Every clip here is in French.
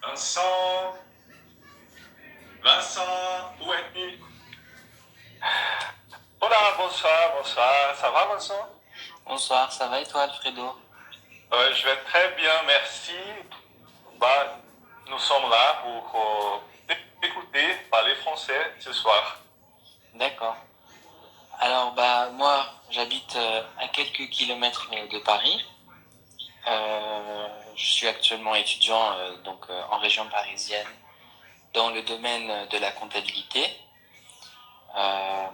Vincent, Vincent, où es-tu? Hola, bonsoir, bonsoir. Ça va, Vincent? Bonsoir, ça va et toi Alfredo? Je vais très bien, merci. Bah, nous sommes là pour écouter parler français ce soir. D'accord. Alors bah moi j'habite à quelques kilomètres de Paris. Je suis actuellement étudiant en région parisienne dans le domaine de la comptabilité. Euh,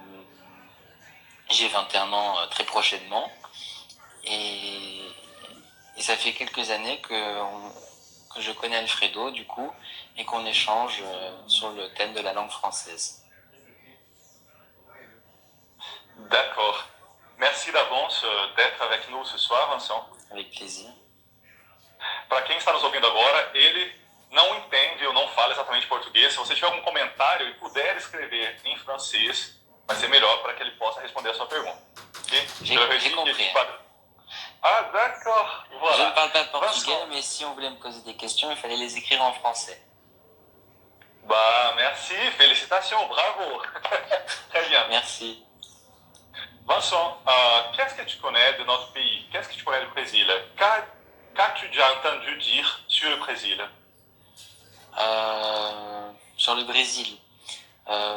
j'ai 21 ans très prochainement et, et ça fait quelques années que je connais Alfredo du coup et qu'on échange sur le thème de la langue française. D'accord. Merci d'avance d'être avec nous ce soir, Vincent. Avec plaisir. Para quem está nos ouvindo agora, ele não entende ou não fala exatamente português. Se você tiver algum comentário e puder escrever em francês, vai ser melhor para que ele possa responder a sua pergunta. Okay? J'ai compris. Ah, d'accord. Voilà. Je ne parle pas portugais, Vincent. mais si on voulait me poser des questions, il fallait les écrire en français. Bah, merci, félicitations, bravo. Très bien. Merci. Vincent, qu'est-ce que tu connais de notre pays? Qu'est-ce que tu connais du Brésil? Qu'as-tu déjà entendu dire sur le Brésil? Sur le Brésil,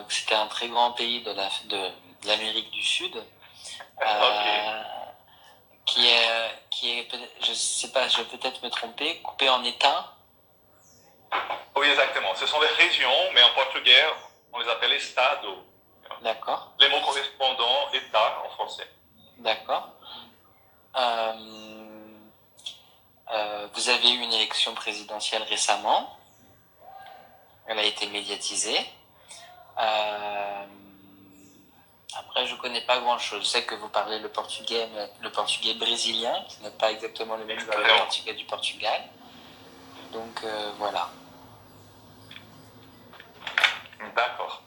c'était un très grand pays de l'Amérique du Sud, Ok. qui est, je sais pas, je vais peut-être me tromper, coupé en États. Oui, exactement. Ce sont des régions, mais en portugais, on les appelle estado. D'accord. Les mots correspondants État en français. D'accord. Vous avez eu une élection présidentielle récemment. Elle a été médiatisée. Après, je connais pas grand-chose. Je sais que vous parlez le portugais, mais le portugais brésilien, qui n'est pas exactement le même que le portugais du Portugal. Donc voilà. D'accord.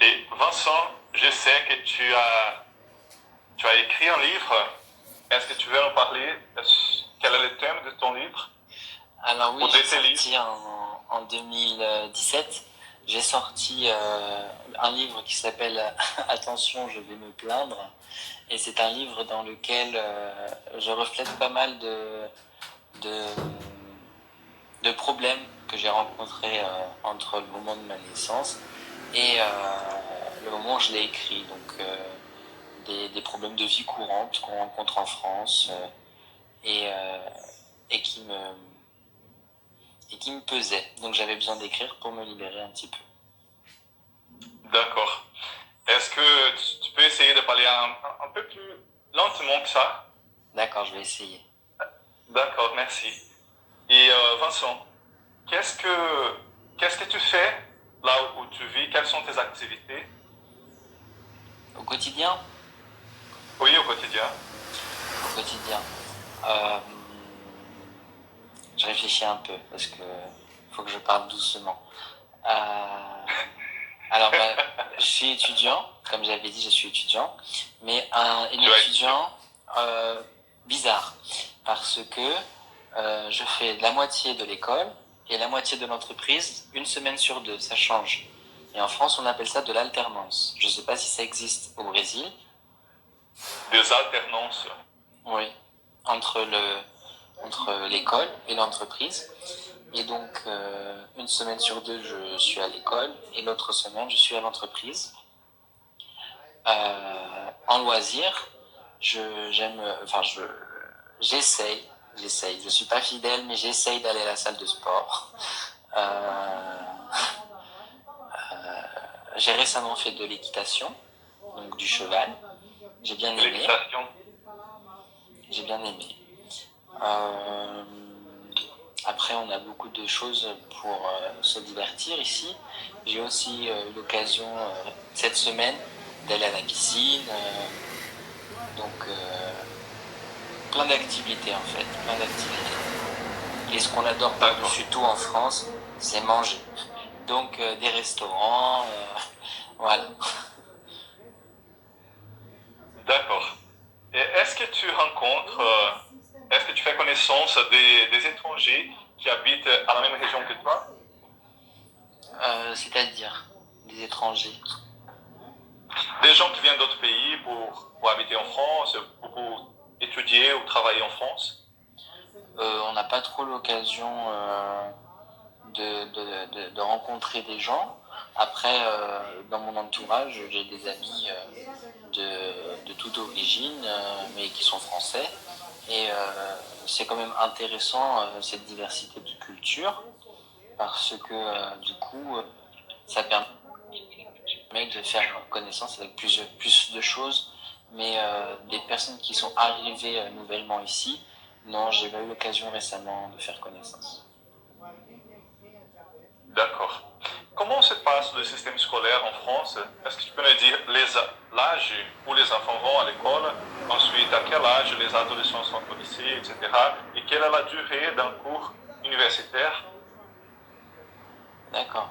Et Vincent, je sais que tu as écrit un livre. Est-ce que tu veux en parler? Quel est le thème de ton livre? Alors oui, Ou de j'ai tes livres? sorti en 2017, j'ai sorti un livre qui s'appelle Attention, je vais me plaindre. Et c'est un livre dans lequel je reflète pas mal de, de problèmes que j'ai rencontrés entre le moment de ma naissance et le moment où je l'ai écrit. Donc des problèmes de vie courante qu'on rencontre en France et, euh, et qui me pesaient. Donc j'avais besoin d'écrire pour me libérer un petit peu. D'accord. Est-ce que tu peux essayer de parler un peu plus lentement que ça? D'accord, je vais essayer. D'accord, merci. Et Vincent, qu'est-ce que tu fais là où tu vis? Quelles sont tes activités? Au quotidien, Oui, au quotidien. au quotidien. Euh, je réfléchis un peu parce que faut que je parle doucement. Alors, bah, je suis étudiant, comme j'avais dit, je suis étudiant, mais un étudiant bizarre parce que je fais la moitié de l'école et la moitié de l'entreprise une semaine sur deux, ça change. Et en France, on appelle ça de l'alternance. Je ne sais pas si ça existe au Brésil. Des alternances. Oui, entre l'école et l'entreprise. Et donc, une semaine sur deux, je suis à l'école et l'autre semaine, je suis à l'entreprise. En loisir, j'essaye, je suis pas fidèle, mais j'essaye d'aller à la salle de sport. J'ai récemment fait de l'équitation, donc du cheval. J'ai bien aimé. L'équitation. J'ai bien aimé. Après, on a beaucoup de choses pour se divertir ici. J'ai aussi eu l'occasion cette semaine d'aller à la piscine. Donc, plein d'activités en fait, plein d'activités. Et ce qu'on adore par-dessus tout en France, c'est manger. Donc, des restaurants, voilà. D'accord. Et est-ce que tu rencontres, est-ce que tu fais connaissance des étrangers qui qui habitent à la même région que toi? C'est-à-dire des étrangers. Des gens qui viennent d'autres pays pour habiter en France, ou pour étudier ou travailler en France? On n'a pas trop l'occasion de rencontrer des gens. Après, dans mon entourage, j'ai des amis de toute origine, mais qui sont français. Et c'est quand même intéressant cette diversité de culture, parce que du coup, ça permet de faire connaissance avec plus de choses. Mais des personnes qui sont arrivées nouvellement ici, non, j'ai pas eu l'occasion récemment de faire connaissance. D'accord. Comment se passe le système scolaire en France? Est-ce que tu peux me dire l'âge où les enfants vont à l'école, ensuite à quel âge les adolescents sont au lycée, etc. Et quelle est la durée d'un cours universitaire? D'accord.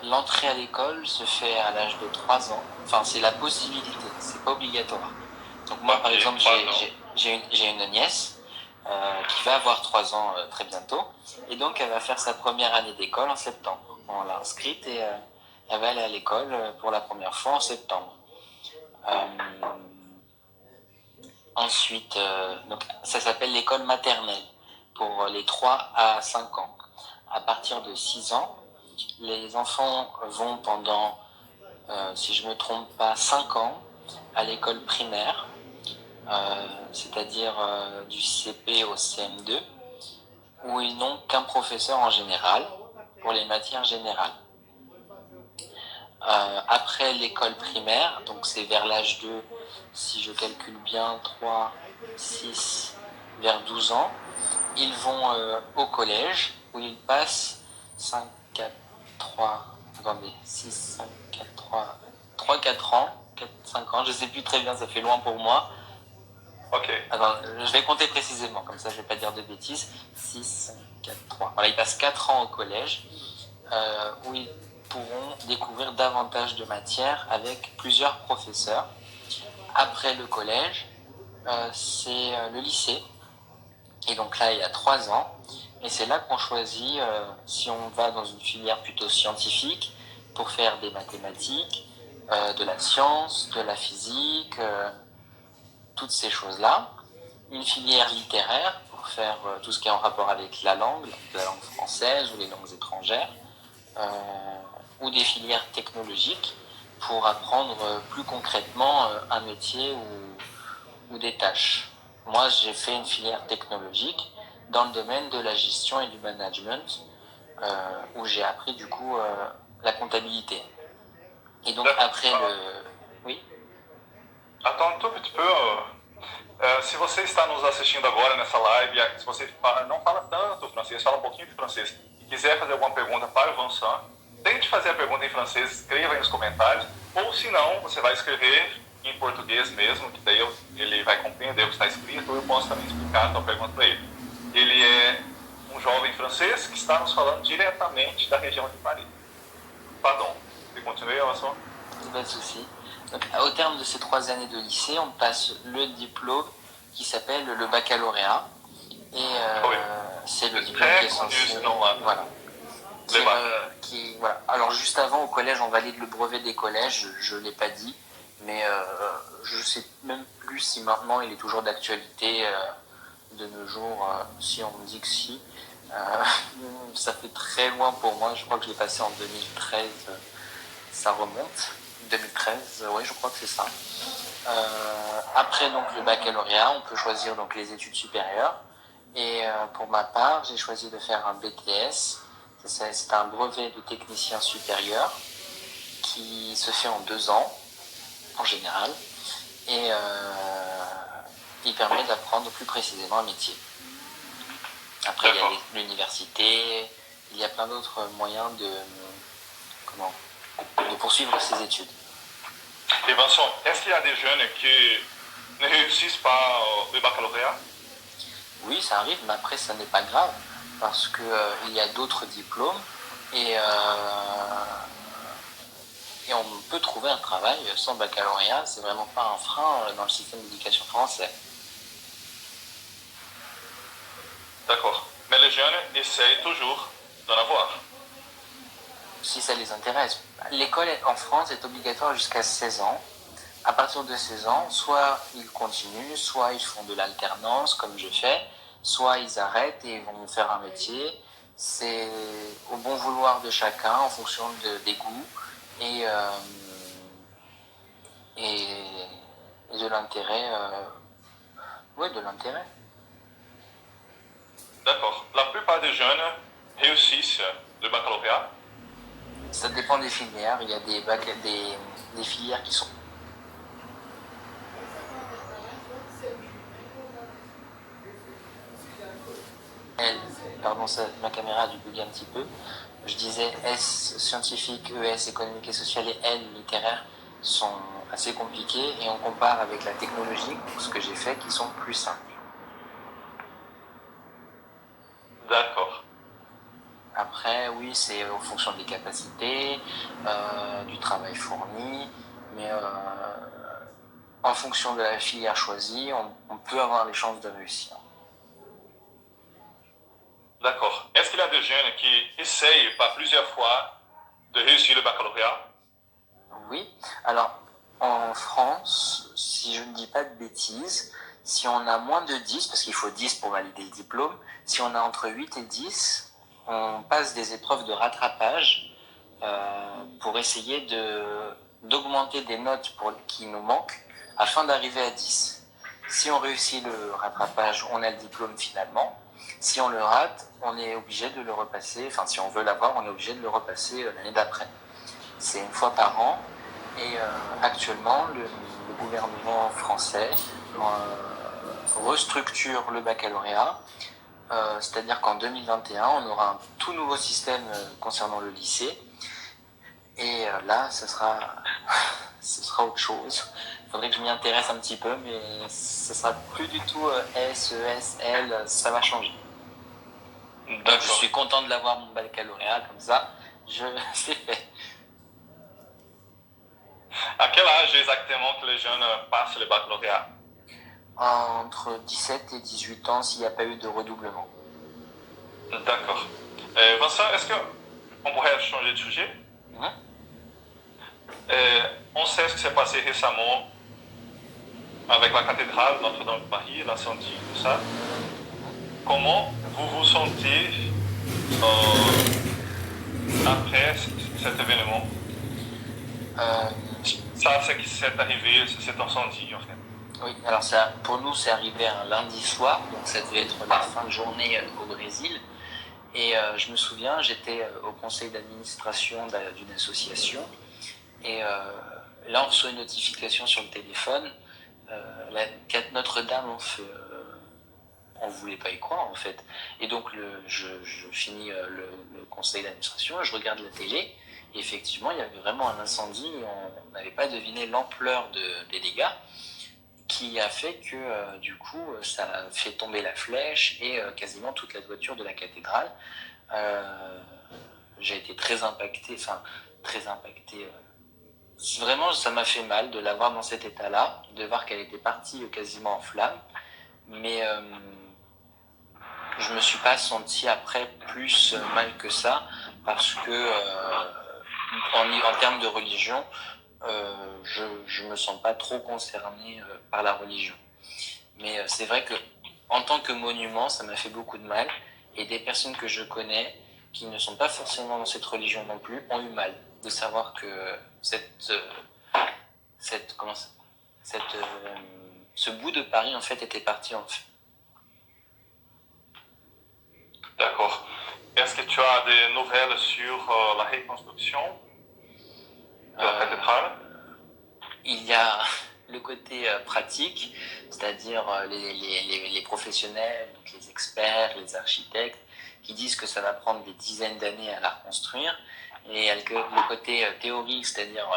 L'entrée à l'école se fait à l'âge de 3 ans. Enfin, c'est la possibilité, c'est pas obligatoire. Donc moi, par exemple, j'ai une nièce qui va avoir 3 ans très bientôt. Et donc, elle va faire sa première année d'école en septembre. On l'a inscrite et elle va aller à l'école pour la première fois en septembre. Ensuite, donc, ça s'appelle l'école maternelle pour les 3 à 5 ans. À partir de 6 ans, les enfants vont pendant, si je ne me trompe pas, 5 ans à l'école primaire, c'est-à-dire du CP au CM2, où ils n'ont qu'un professeur en général pour les matières générales. Après l'école primaire, donc c'est vers l'âge de, si je calcule bien, 3, 6, vers 12 ans, ils vont au collège où ils passent 5, 4, 3, attendez, 6, 5, 4, 3, 4 ans, 4, 5 ans, je ne sais plus très bien, ça fait loin pour moi. Ok. Attends, je vais compter précisément, comme ça je ne vais pas dire de bêtises. 6, 5, 4, 3. Voilà, ils passent 4 ans au collège où ils pourront découvrir davantage de matières avec plusieurs professeurs. Après le collège, c'est le lycée. Et donc là, il y a 3 ans. Et c'est là qu'on choisit si on va dans une filière plutôt scientifique pour faire des mathématiques, de la science, de la physique, toutes ces choses-là. Une filière littéraire pour faire tout ce qui est en rapport avec la langue française ou les langues étrangères. Ou des filières technologiques pour apprendre plus concrètement un métier ou des tâches. Moi, j'ai fait une filière technologique dans le domaine de la gestion et du management, où j'ai appris du coup la comptabilité. Et donc après le... Oui? Attends um petit peu. Se você está nos assistindo agora nessa live, se você não fala tanto francês, fala um pouquinho de francês, e quiser fazer alguma pergunta para o Vincent, tente fazer a pergunta em francês, escreva aí nos comentários, ou se não, você vai escrever em português mesmo, que daí ele vai compreender o que está escrito, ou eu posso também explicar a tua pergunta para ele. Ele é um jovem francês que está nos falando diretamente da região de Paris. Pardon, tu continues, Vincent? Pas de souci. Donc, au terme de ces 3 années de lycée, on passe le diplôme qui s'appelle le baccalauréat. Et oui. c'est le diplôme qui est censé... Voilà. Voilà. Alors juste avant, au collège, on valide le brevet des collèges, je ne l'ai pas dit, mais je ne sais même plus si maintenant il est toujours d'actualité de nos jours, si on me dit que si. Ça fait très loin pour moi, je crois que je l'ai passé en 2013, ça remonte. 2013, oui, je crois que c'est ça. Après donc le baccalauréat, on peut choisir donc les études supérieures. Et pour ma part, j'ai choisi de faire un BTS. C'est un brevet de technicien supérieur qui se fait en 2 ans en général. Et il permet d'apprendre plus précisément un métier. Après, il y a l'université, il y a plein d'autres moyens de poursuivre ses études. Et Vincent, est-ce qu'il y a des jeunes qui ne réussissent pas le baccalauréat? Oui, ça arrive, mais après, ça n'est pas grave, parce qu'il y a d'autres diplômes, et on peut trouver un travail sans baccalauréat, c'est vraiment pas un frein dans le système d'éducation français. D'accord. Mais les jeunes essayent toujours d'en avoir. Si ça les intéresse. L'école en France est obligatoire jusqu'à 16 ans. À partir de 16 ans, soit ils continuent, soit ils font de l'alternance comme je fais, soit ils arrêtent et vont faire un métier. C'est au bon vouloir de chacun en fonction des goûts et, et, et de l'intérêt. Oui, de l'intérêt. D'accord. La plupart des jeunes réussissent le baccalauréat. Ça dépend des filières. Il y a des filières qui sont... Pardon, ma caméra a dû bugger un petit peu. Je disais S scientifique, ES économique et social et L littéraire sont assez compliqués et on compare avec la technologie, ce que j'ai fait, qui sont plus simples. D'accord. Après, oui, c'est en fonction des capacités, du travail fourni, mais en fonction de la filière choisie, on peut avoir les chances de réussir. D'accord. Est-ce qu'il y a des jeunes qui essayent par plusieurs fois de réussir le baccalauréat? Oui. Alors, en France, si je ne dis pas de bêtises, si on a moins de 10, parce qu'il faut 10 pour valider le diplôme, si on a entre 8 et 10, on passe des épreuves de rattrapage pour essayer d'augmenter des notes qui nous manquent afin d'arriver à 10. Si on réussit le rattrapage, on a le diplôme finalement. Si on le rate, on est obligé de le repasser, enfin si on veut l'avoir, on est obligé de le repasser l'année d'après. C'est une fois par an et actuellement le gouvernement français restructure le baccalauréat, c'est-à-dire qu'en 2021 on aura un tout nouveau système concernant le lycée et là ce sera autre chose. Il faudrait que je m'y intéresse un petit peu, mais ce sera plus du tout S, ES, L, ça va changer. Donc je suis content de l'avoir mon baccalauréat comme ça, c'est fait. À quel âge exactement que les jeunes passent le baccalauréat? Entre 17 et 18 ans s'il n'y a pas eu de redoublement. D'accord. Vincent, est-ce qu'on pourrait changer de sujet? On sait ce qui s'est passé récemment avec la cathédrale Notre-Dame de Paris, l'incendie, tout ça. Comment vous vous sentez après cet événement? Ça, c'est qui s'est arrivé, cet incendie en fait. Oui, alors ça, pour nous, c'est arrivé un lundi soir, donc ça devait être la fin de journée au Brésil. Et je me souviens, j'étais au conseil d'administration d'une association. Et là, on reçoit une notification sur le téléphone. Notre-Dame, on ne voulait pas y croire en fait. Et donc, je finis le conseil d'administration, je regarde la télé. Et effectivement, il y avait vraiment un incendie. On n'avait pas deviné l'ampleur des dégâts, qui a fait que du coup ça a fait tomber la flèche et quasiment toute la toiture de la cathédrale. J'ai été très impacté, vraiment ça m'a fait mal de la voir dans cet état-là, de voir qu'elle était partie quasiment en flammes, mais je me suis pas senti après plus mal que ça, parce que en termes de religion, je me sens pas trop concerné par la religion. Mais c'est vrai que en tant que monument, ça m'a fait beaucoup de mal. Et des personnes que je connais, qui ne sont pas forcément dans cette religion non plus, ont eu mal de savoir que ce bout de Paris en fait était parti en feu. D'accord. Est-ce que tu as des nouvelles sur la reconstruction de la cathédrale? Il y a le côté pratique, c'est-à-dire les professionnels, donc les experts, les architectes, qui disent que ça va prendre des dizaines d'années à la reconstruire. Et il y a le côté théorique, c'est-à-dire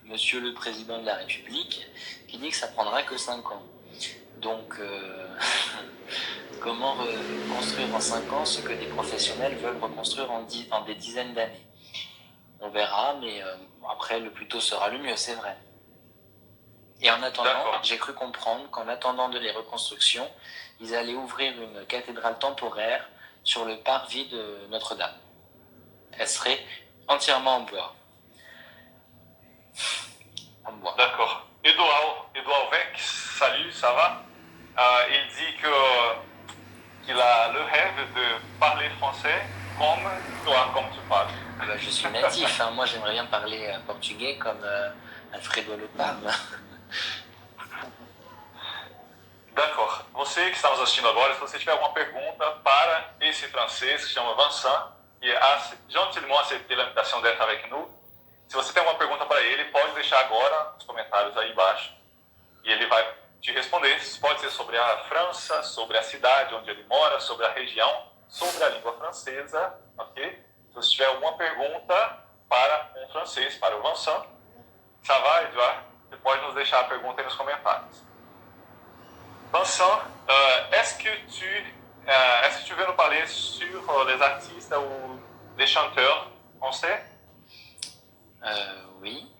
Monsieur le Président de la République, qui dit que ça prendra que 5 ans. Donc, comment reconstruire en 5 ans ce que des professionnels veulent reconstruire en des dizaines d'années? On verra, mais après, le plus tôt sera le mieux, c'est vrai. Et en attendant, j'ai cru comprendre qu'en attendant de les reconstructions, ils allaient ouvrir une cathédrale temporaire sur le parvis de Notre-Dame. Elle serait entièrement en bois. En bois. D'accord. Edouard Vec, salut, ça va? Il dit qu'il a le rêve de parler français comme toi, comme tu parles. Ben, je suis natif, hein. Moi j'aimerais bien parler portugais comme Alfredo le parle. D'accord. Você que está nos assistindo agora, se você tiver alguma pergunta para esse francês que se chama Vincent, que a gentiment accepté l'invitation d'être avec nous, se você tem alguma pergunta para ele, pode deixar agora nos comentários aí embaixo e ele vai te responder. Pode ser sobre a França, sobre a cidade onde ele mora, sobre a região, sobre a língua francesa, ok? Se você tiver alguma pergunta para um francês, para o Vincent, ça va, Edouard? Você pode nos deixar a pergunta aí nos comentários. Vincent, est-ce que tu veux nous parler sur les artistes ou les chanteurs français? Oui.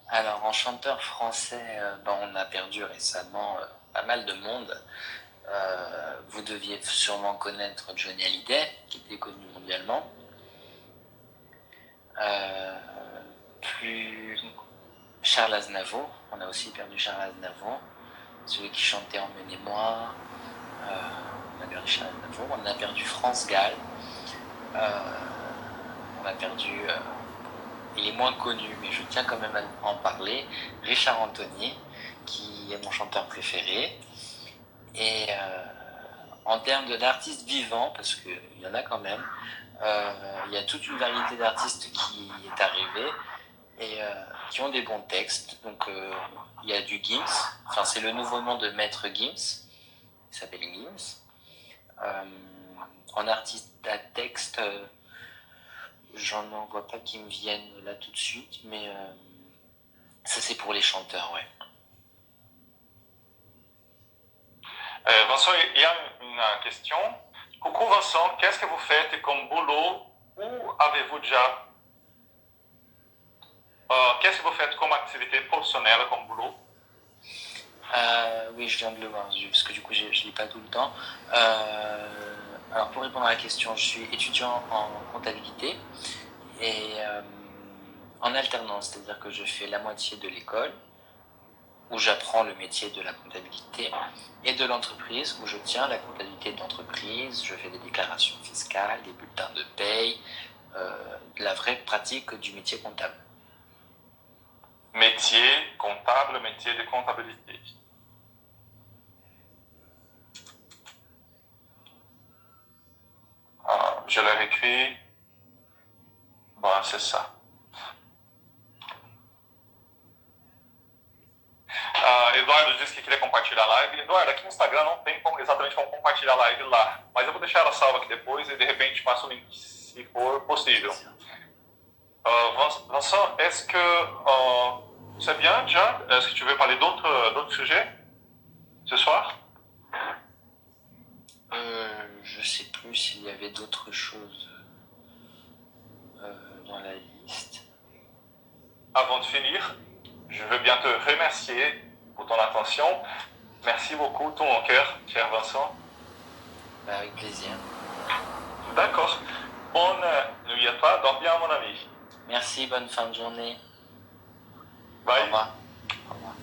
Alors, en chanteur français, on a perdu récemment pas mal de monde. Vous deviez sûrement connaître Johnny Hallyday, qui était connu mondialement. Plus Charles Aznavour, on a aussi perdu Charles Aznavour, celui qui chantait Emmenez-moi. On a perdu Charles Aznavour. On a perdu France Gall. On a perdu... il est moins connu, mais je tiens quand même à en parler. Richard Anthony, qui est mon chanteur préféré. Et en termes d'artistes vivants, parce qu'il y en a quand même, il y a toute une variété d'artistes qui est arrivée et qui ont des bons textes. Donc il y a du Gims, enfin c'est le nouveau nom de Maître Gims, il s'appelle Gims. En artiste à texte, j'en vois pas qui me viennent là tout de suite, mais ça c'est pour les chanteurs, ouais. Vincent, il y a une question. Coucou Vincent, qu'est-ce que vous faites comme boulot? Où avez-vous déjà... qu'est-ce que vous faites comme activité professionnelle, comme boulot? Oui, je viens de le voir, parce que du coup je ne lis pas tout le temps. Alors pour répondre à la question, je suis étudiant en comptabilité et en alternance, c'est-à-dire que je fais la moitié de l'école, où j'apprends le métier de la comptabilité, et de l'entreprise, où je tiens la comptabilité d'entreprise, je fais des déclarations fiscales, des bulletins de paye, de la vraie pratique du métier comptable. Métier comptable, métier de comptabilité. Je l'ai écrit. Bon, c'est ça. Eduardo disse que queria compartilhar a live. Eduardo, aqui no Instagram não tem exatamente como compartilhar a live lá, mas eu vou deixar ela salva aqui depois e de repente passo o link, se for possível. Vincent, est-ce que c'est bien déjà? Est-ce que tu veux parler d'autres sujets ce soir? Je sais plus s'il y avait d'autres choses dans la liste. Avant de finir, je veux bien te remercier pour ton attention. Merci beaucoup, tout mon cœur, cher Vincent. Bah, avec plaisir. D'accord. Bonne nuit à toi. Dors bien, mon ami. Merci, bonne fin de journée. Bye. Au revoir. Au revoir.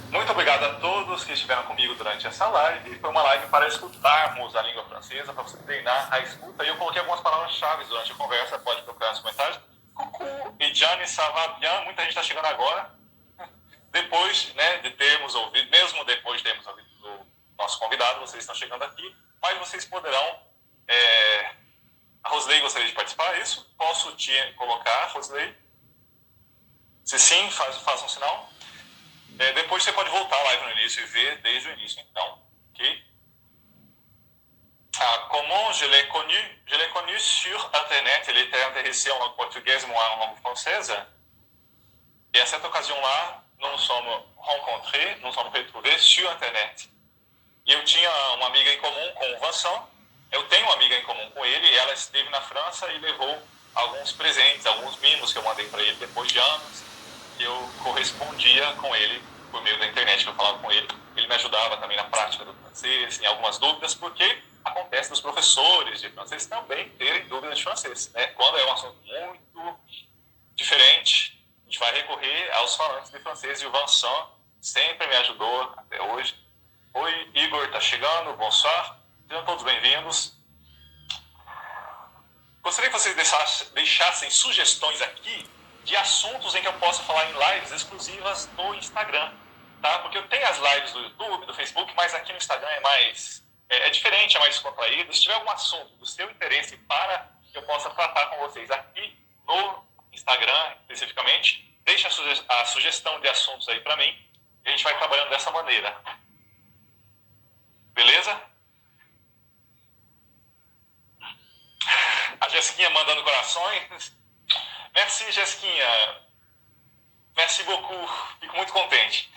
Muito obrigado a todos que estiveram comigo durante essa live. Foi uma live para escutarmos a língua francesa, para você treinar a escuta. E eu coloquei algumas palavras-chave durante a conversa, pode procurar nos comentários. Coucou e Gianni, ça va bien? Muita gente está chegando agora. Depois, né, de termos ouvido, mesmo depois de termos ouvido do nosso convidado, vocês estão chegando aqui, mas vocês poderão... A Rosley gostaria de participar, é isso? Posso te colocar, Rosley? Se sim, faça um sinal. Depois você pode voltar à live no início e ver desde o início, então, ok? Comment je l'ai connu? Je l'ai connu sur Internet. Il était intéressé en langue portugaise, moi en langue française. Et à cette occasion-là, nous nous sommes rencontrés, nous nous sommes retrouvés sur Internet. E eu tinha uma amiga em comum com o Vincent. Eu tenho uma amiga em comum com ele, e ela esteve na França e levou alguns presentes, alguns mimos que eu mandei para ele depois de anos. Eu correspondia com ele por meio da internet que eu falava com ele. Ele me ajudava também na prática do francês, em algumas dúvidas, porque acontece dos professores de francês também terem dúvidas de francês, né? Quando é um assunto muito diferente, a gente vai recorrer aos falantes de francês, e o Vincent sempre me ajudou até hoje. Oi, Igor está chegando, bonsoir, sejam todos bem-vindos. Gostaria que vocês deixassem sugestões aqui de assuntos em que eu possa falar em lives exclusivas no Instagram, tá? Porque eu tenho as lives do YouTube, do Facebook, mas aqui no Instagram é diferente, é mais descontraído. Se tiver algum assunto do seu interesse para que eu possa tratar com vocês aqui no Instagram, especificamente, deixe a sugestão de assuntos aí para mim e a gente vai trabalhando dessa maneira. Beleza? A Jesquinha mandando corações. Merci, Jesquinha. Merci beaucoup. Fico muito contente.